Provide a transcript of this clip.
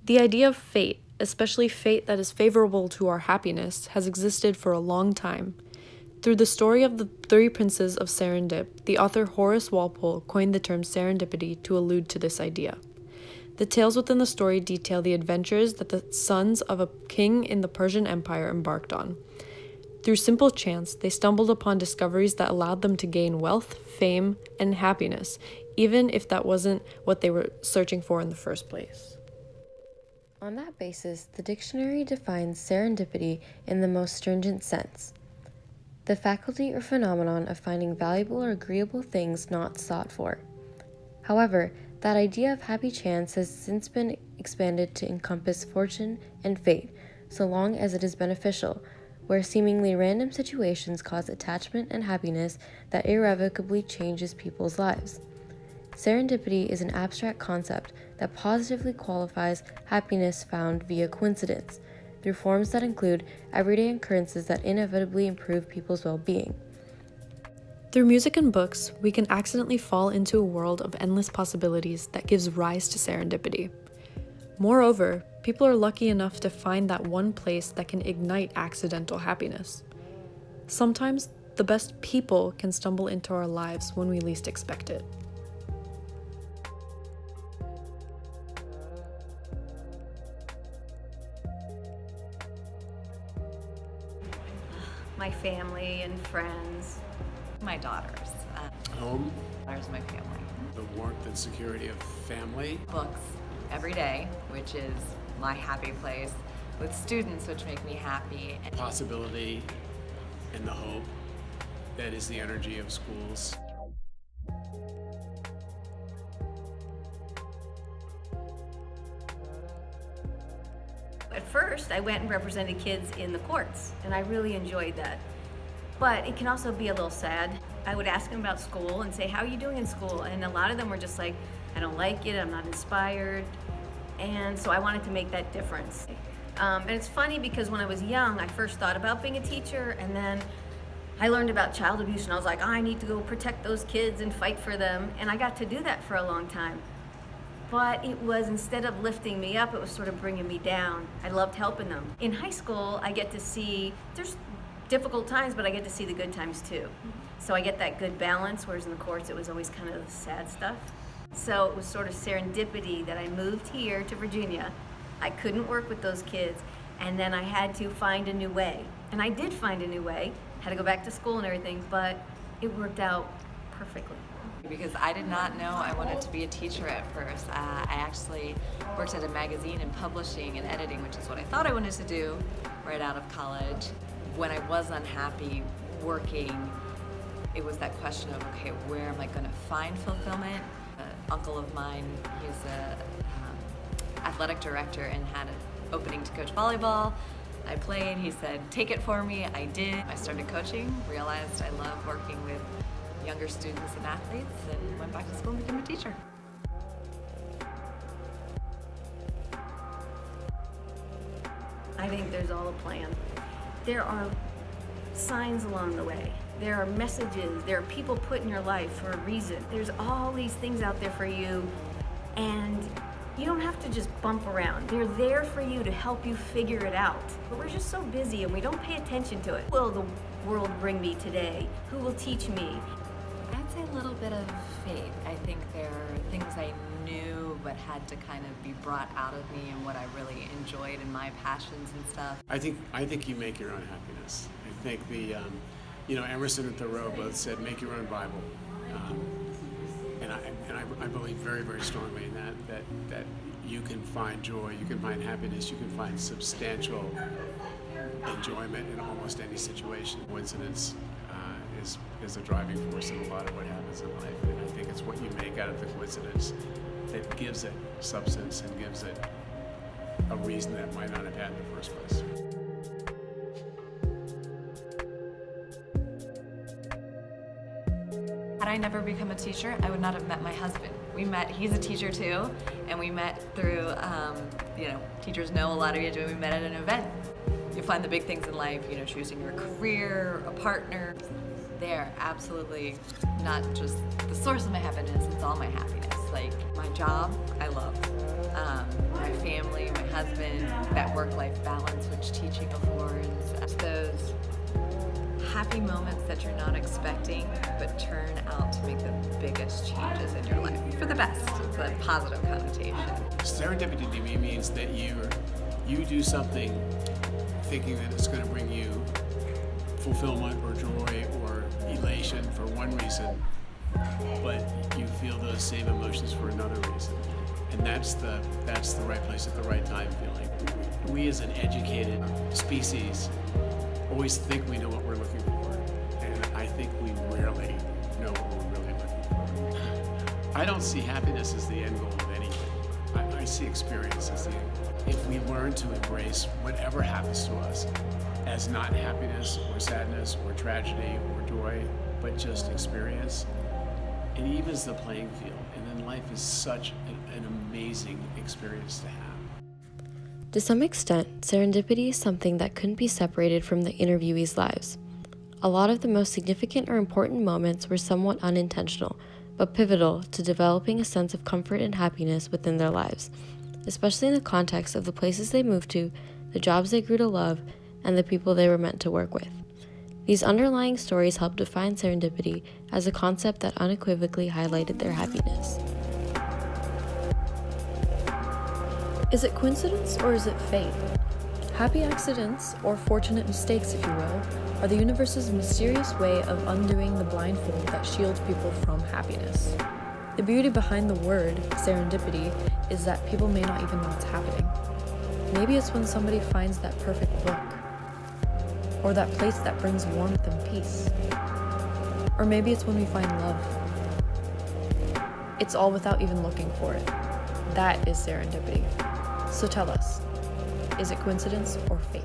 The idea of fate, especially fate that is favorable to our happiness, has existed for a long time. Through the story of the Three Princes of Serendip, the author Horace Walpole coined the term serendipity to allude to this idea. The tales within the story detail the adventures that the sons of a king in the Persian Empire embarked on. Through simple chance, they stumbled upon discoveries that allowed them to gain wealth, fame, and happiness, even if that wasn't what they were searching for in the first place. On that basis, the dictionary defines serendipity in the most stringent sense: the faculty or phenomenon of finding valuable or agreeable things not sought for. However, that idea of happy chance has since been expanded to encompass fortune and fate, so long as it is beneficial, where seemingly random situations cause attachment and happiness that irrevocably changes people's lives. Serendipity is an abstract concept that positively qualifies happiness found via coincidence, through forms that include everyday occurrences that inevitably improve people's well-being. Through music and books, we can accidentally fall into a world of endless possibilities that gives rise to serendipity. Moreover, people are lucky enough to find that one place that can ignite accidental happiness. Sometimes, the best people can stumble into our lives when we least expect it. My family and friends. My daughters. Home, Daughters, my family. the warmth and security of family. Books every day, which is my happy place. With students, which make me happy. Possibility and the hope. That is the energy of schools. At first, I went and represented kids in the courts, and I really enjoyed that. But it can also be a little sad. I would ask them about school and say, how are you doing in school? And a lot of them were just like, I don't like it, I'm not inspired. And so I wanted to make that difference. And it's funny because when I was young, I first thought about being a teacher, and then I learned about child abuse, and I was like, oh, I need to go protect those kids and fight for them. And I got to do that for a long time. But it was, instead of lifting me up, it was sort of bringing me down. I loved helping them. In high school, I get to see, there's difficult times, but I get to see the good times too. So I get that good balance, whereas in the courts, it was always kind of the sad stuff. So it was sort of serendipity that I moved here to Virginia. I couldn't work with those kids, and then I had to find a new way. And I did find a new way, had to go back to school and everything, but it worked out perfectly. Because I did not know I wanted to be a teacher at first. I actually worked at a magazine in publishing and editing, which is what I thought I wanted to do right out of college. When I was unhappy working, it was that question of, okay, where am I going to find fulfillment? An uncle of mine, he's a athletic director and had an opening to coach volleyball. I played, he said, take it for me. I did. I started coaching, realized I love working with younger students and athletes, and went back to school and became a teacher. I think there's all a plan. There are signs along the way. There are messages. There are people put in your life for a reason. There's all these things out there for you, and you don't have to just bump around. They're there for you to help you figure it out. But we're just so busy and we don't pay attention to it. What will the world bring me today? Who will teach me? I'd say a little bit of fate. I think there are things I knew but had to kind of be brought out of me and what I really enjoyed and my passions and stuff. I think you make your own happiness. I think the, Emerson and Thoreau both said, make your own Bible. And I believe very, very strongly in that you can find joy, you can find happiness, you can find substantial enjoyment in almost any situation. Coincidence is a driving force in a lot of what happens in life, and I think it's what you make out of the coincidence that gives it substance and gives it a reason that it might not have had in the first place. Had I never become a teacher, I would not have met my husband. He's a teacher too, and we met through, teachers know a lot of you do, we met at an event. You find the big things in life, choosing your career, a partner. They're absolutely not just the source of my happiness, it's all my happiness. Like, my job, I love. My family, my husband, that work-life balance which teaching affords, those happy moments that you're not expecting but turn out to make the biggest changes in your life for the best. It's a positive connotation. Serendipity to me means that you do something thinking that it's going to bring you fulfillment or joy or elation for one reason, but you feel those same emotions for another reason. And that's the right place at the right time feeling. We as an educated species always think we know what we're looking for, and I think we rarely know what we're really looking for. I don't see happiness as the end goal of anything. I see experience as the end goal. If we learn to embrace whatever happens to us as not happiness or sadness or tragedy or joy, but just experience, it evens the playing field, and then life is such an amazing experience to have. To some extent, serendipity is something that couldn't be separated from the interviewees' lives. A lot of the most significant or important moments were somewhat unintentional, but pivotal to developing a sense of comfort and happiness within their lives, especially in the context of the places they moved to, the jobs they grew to love, and the people they were meant to work with. These underlying stories help define serendipity as a concept that unequivocally highlighted their happiness. Is it coincidence or is it fate? Happy accidents, or fortunate mistakes if you will, are the universe's mysterious way of undoing the blindfold that shields people from happiness. The beauty behind the word, serendipity, is that people may not even know it's happening. Maybe it's when somebody finds that perfect book, or that place that brings warmth and peace. Or maybe it's when we find love. It's all without even looking for it. That is serendipity. So tell us, is it coincidence or fate?